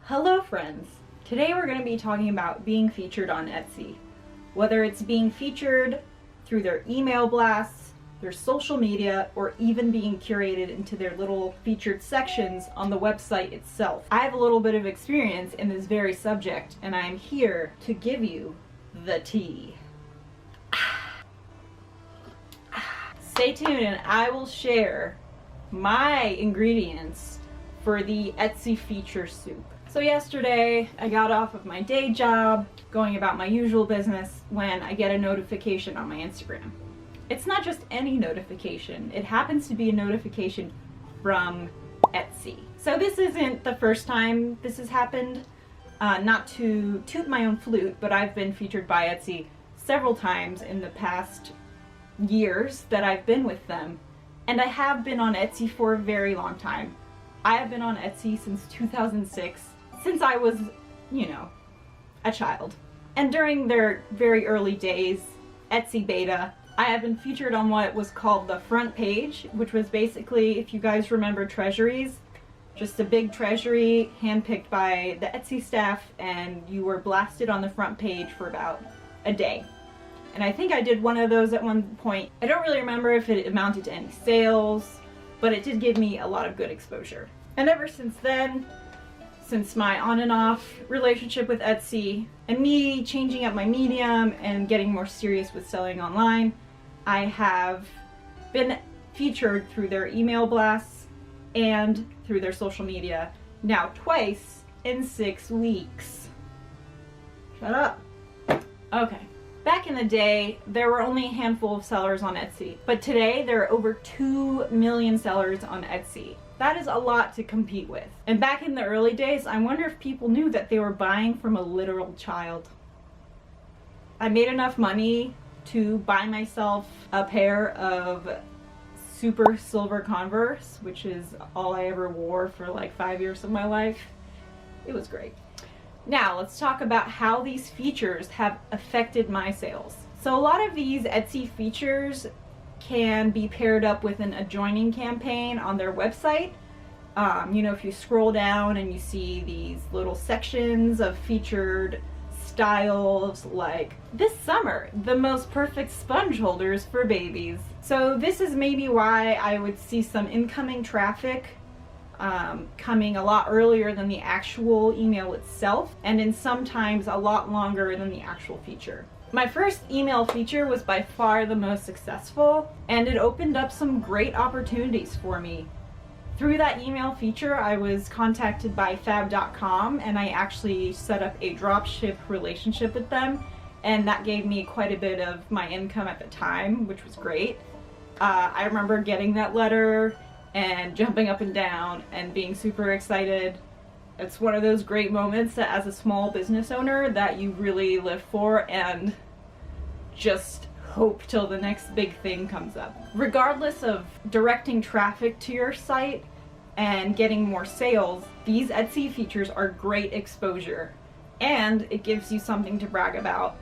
Hello friends! Today we're going to be talking about being featured on Etsy. Whether it's being featured through their email blasts, their social media, or even being curated into their little featured sections on the website itself. I have a little bit of experience in this very subject, and I am here to give you the tea. Stay tuned and I will share my ingredients for the Etsy feature soup. So yesterday I got off of my day job, going about my usual business, when I get a notification on my Instagram. It's not just any notification, it happens to be a notification from Etsy. So this isn't the first time this has happened. Not to toot my own flute, but I've been featured by Etsy several times in the past years that I've been with them. And I have been on Etsy for a very long time. I have been on Etsy since 2006, since I was, a child. And during their very early days, Etsy beta, I have been featured on what was called the front page, which was basically, if you guys remember treasuries, just a big treasury handpicked by the Etsy staff, and you were blasted on the front page for about a day. And I think I did one of those at one point. I don't really remember if it amounted to any sales, but it did give me a lot of good exposure. And ever since then, since my on and off relationship with Etsy and me changing up my medium and getting more serious with selling online, I have been featured through their email blasts and through their social media now twice in 6 weeks. Shut up. Okay. Back in the day, there were only a handful of sellers on Etsy, but today there are over 2 million sellers on Etsy. That is a lot to compete with. And back in the early days, I wonder if people knew that they were buying from a literal child. I made enough money to buy myself a pair of super silver Converse, which is all I ever wore for like 5 years of my life. It was great. Now let's talk about how these features have affected my sales. So a lot of these Etsy features can be paired up with an adjoining campaign on their website. If you scroll down and you see these little sections of featured styles, like this summer, the most perfect sponge holders for babies. So this is maybe why I would see some incoming traffic coming a lot earlier than the actual email itself, and in sometimes a lot longer than the actual feature. My first email feature was by far the most successful, and it opened up some great opportunities for me. Through that email feature, I was contacted by fab.com, and I actually set up a dropship relationship with them, and that gave me quite a bit of my income at the time, which was great. I remember getting that letter and jumping up and down and being super excited. It's one of those great moments that as a small business owner that you really live for and just hope till the next big thing comes up. Regardless of directing traffic to your site and getting more sales, these Etsy features are great exposure, and it gives you something to brag about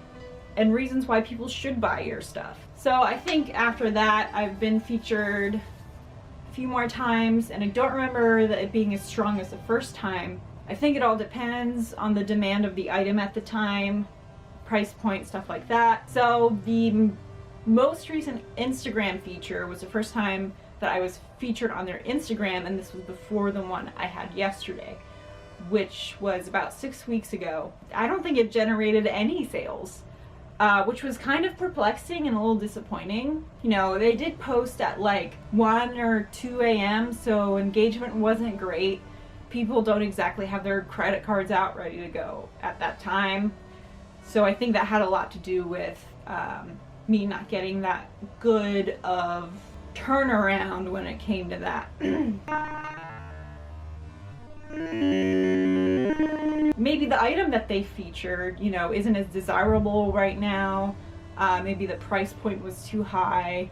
and reasons why people should buy your stuff. So I think after that I've been featured a few more times, and I don't remember that it being as strong as the first time. I think it all depends on the demand of the item at the time, price point, stuff like that. So the most recent Instagram feature was the first time that I was featured on their Instagram, and this was before the one I had yesterday, which was about 6 weeks ago. I don't think it generated any sales, which was kind of perplexing and a little disappointing. They did post at like 1 or 2 a.m., so engagement wasn't great. People don't exactly have their credit cards out ready to go at that time. So I think that had a lot to do with me not getting that good of turnaround when it came to that. Maybe the item that they featured, isn't as desirable right now. Maybe the price point was too high.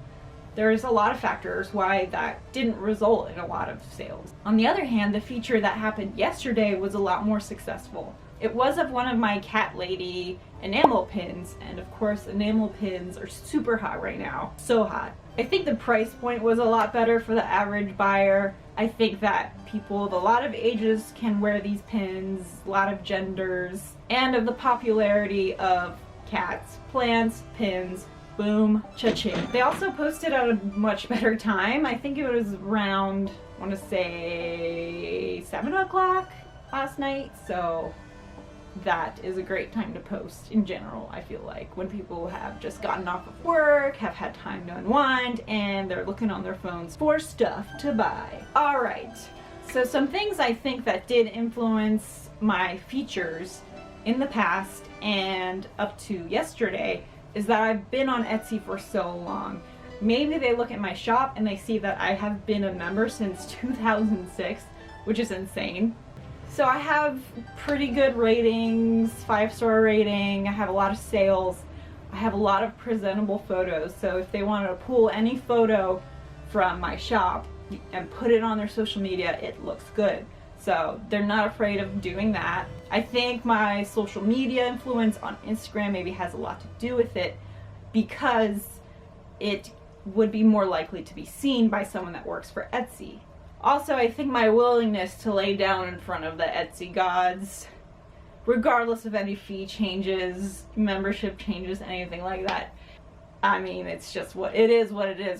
There's a lot of factors why that didn't result in a lot of sales. On the other hand, the feature that happened yesterday was a lot more successful. It was of one of my cat lady enamel pins, and of course enamel pins are super hot right now. So hot. I think the price point was a lot better for the average buyer. I think that people of a lot of ages can wear these pins, a lot of genders, and of the popularity of cats, plants, pins, boom, cha-ching. They also posted at a much better time. I think it was around, I want to say 7 o'clock last night, so that is a great time to post in general, I feel like, when people have just gotten off of work, have had time to unwind, and they're looking on their phones for stuff to buy. Alright, so some things I think that did influence my features in the past and up to yesterday is that I've been on Etsy for so long. Maybe they look at my shop and they see that I have been a member since 2006, which is insane. So I have pretty good ratings, 5-star rating, I have a lot of sales, I have a lot of presentable photos, so if they wanted to pull any photo from my shop and put it on their social media, it looks good. So they're not afraid of doing that. I think my social media influence on Instagram maybe has a lot to do with it because it would be more likely to be seen by someone that works for Etsy. Also, I think my willingness to lay down in front of the Etsy gods, regardless of any fee changes, membership changes, anything like that, I mean, it's just what it is,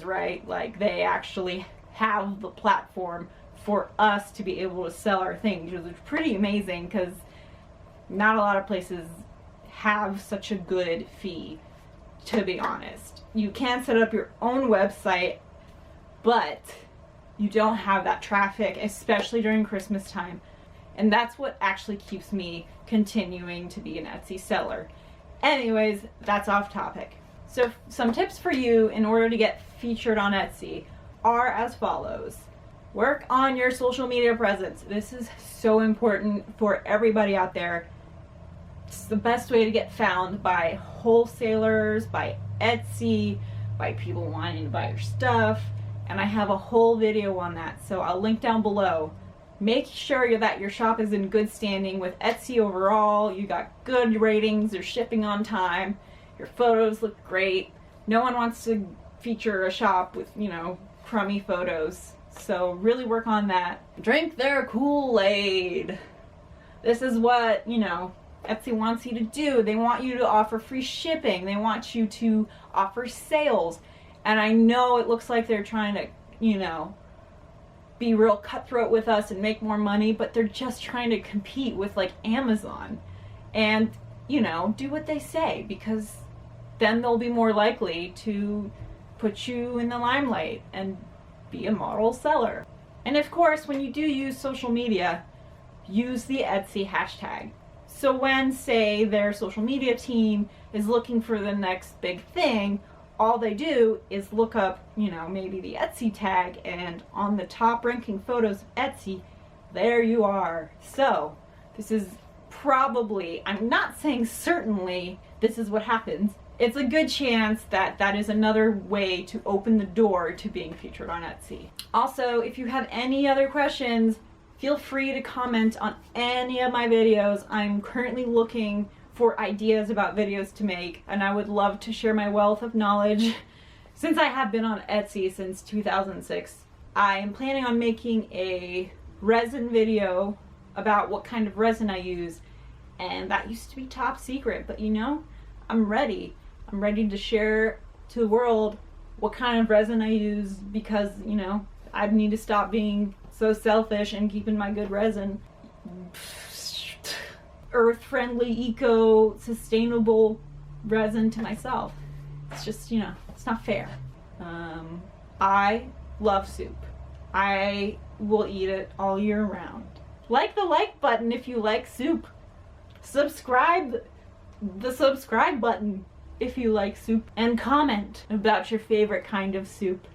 right? Like, they actually have the platform for us to be able to sell our things, which is pretty amazing because not a lot of places have such a good fee, to be honest. You can set up your own website, but you don't have that traffic, especially during Christmas time. And that's what actually keeps me continuing to be an Etsy seller. Anyways, that's off topic. So some tips for you in order to get featured on Etsy are as follows. Work on your social media presence. This is so important for everybody out there. It's the best way to get found by wholesalers, by Etsy, by people wanting to buy your stuff. And I have a whole video on that, so I'll link down below. Make sure that your shop is in good standing with Etsy overall. You got good ratings, you're shipping on time, your photos look great. No one wants to feature a shop with, you know, crummy photos. So really work on that. Drink their Kool-Aid. This is what, you know, Etsy wants you to do. They want you to offer free shipping. They want you to offer sales. And I know it looks like they're trying to, you know, be real cutthroat with us and make more money, but they're just trying to compete with like Amazon. And, you know, do what they say, because then they'll be more likely to put you in the limelight and be a model seller. And of course, when you do use social media, use the Etsy hashtag. So when, say, their social media team is looking for the next big thing, all they do is look up, you know, maybe the Etsy tag, and on the top ranking photos of Etsy, there you are. So this is probably, I'm not saying certainly this is what happens. It's a good chance that that is another way to open the door to being featured on Etsy. Also, if you have any other questions, feel free to comment on any of my videos. I'm currently looking for ideas about videos to make, and I would love to share my wealth of knowledge. Since I have been on Etsy since 2006, I am planning on making a resin video about what kind of resin I use, and that used to be top secret, but you know, I'm ready. I'm ready to share to the world what kind of resin I use, because, you know, I need to stop being so selfish and keeping my good resin earth-friendly, eco-sustainable resin to myself. It's just, you know, it's not fair. I love soup. I will eat it all year round. Like the like button if you like soup. Subscribe, the subscribe button if you like soup. And comment about your favorite kind of soup.